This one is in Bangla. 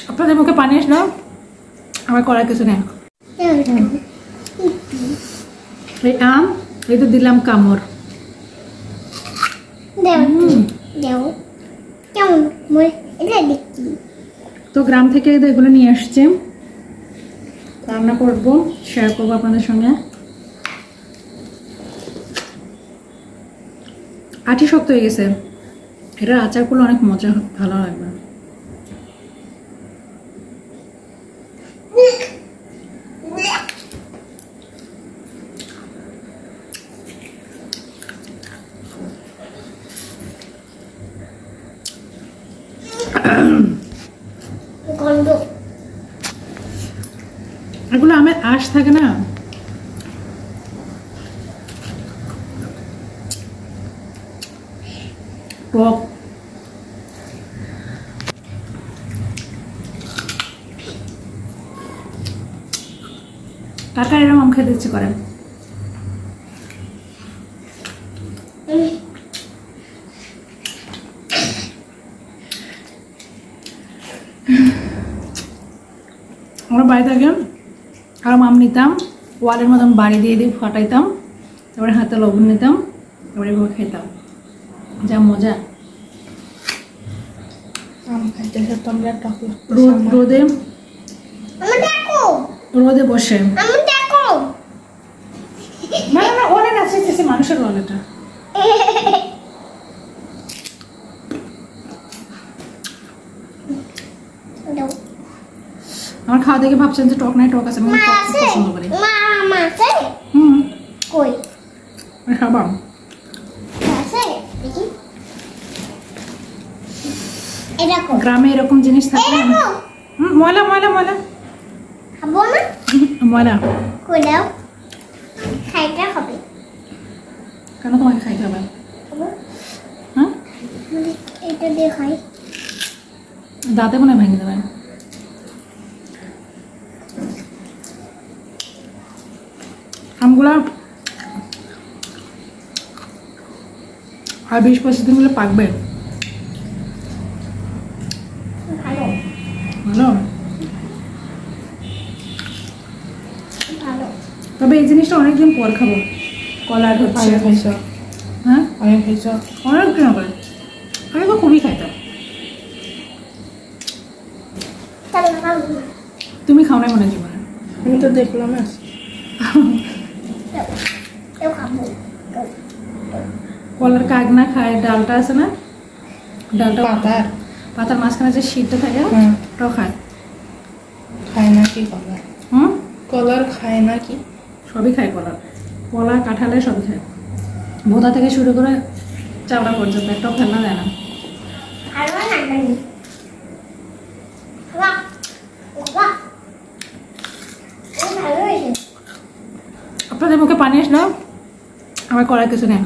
আপনাদের মুখে পানি আসলো, আমার করার কিছু নেই। এই আম এই তো দিলাম কামড়। তো গ্রাম থেকে এগুলো নিয়ে আসছে, রান্না করবো, শেয়ার করবো আপনাদের সঙ্গে। আটি শক্ত হয়ে গেছে, এটা আচার করলে অনেক মজা, ভালো লাগবে। এগুলো আমের আঁশ থাকে না, টক। কাকা এরকম আম খেতে ইচ্ছে করে। আমরা বাড়ি থেকে আর আম নিতাম, ওয়ালের মতন বাড়ি দিয়ে দিয়ে ফাটাইতাম, তারপরে হাতে লবণ নিতাম, তারপরে এভাবে খেতাম, যা মজা। রোদে রোদে বসে অনেক আছে মানুষের ওয়ালেটা। আমার খাওয়া দেখে ভাবছেন যে টক নাই, টক আছে, আমি টক পছন্দ করি। খাবা গ্রামে এরকম জিনিস থাকে। ময়লা ময়লা ময়লা ময়লা কেন তোমাকে খাইতে হবে? হ্যাঁ দাঁতে মনে ভেঙে দেবেন। আমগুলা আর 20-25 দিন হলে পাকবে। ভালো, তবে এই জিনিসটা অনেকদিন পর খাবো। কলার হচ্ছে, হ্যাঁ অনেক খাইছ, অনেক দিন হবে। আমি তো খুবই খাইতাম। তুমি খাও নাই মনে জীবনে? আমি তো দেখলাম। কলার কাগনা খায়, ডালটা আছে না, ডালটা পাতার মাঝখানে যে শীতটা থাকে ওটাও খায়। খায় না কি কলার? কলার খায় না কি? সবই খায় কলার, কলা কাঁঠালে সবই খায়, ভোতা থেকে শুরু করে চাওড়া পর্যন্ত একটাও ফেলনা দেয় না। আপনাদের মুখে পানি আসলো, আমার করার কিছু নেই।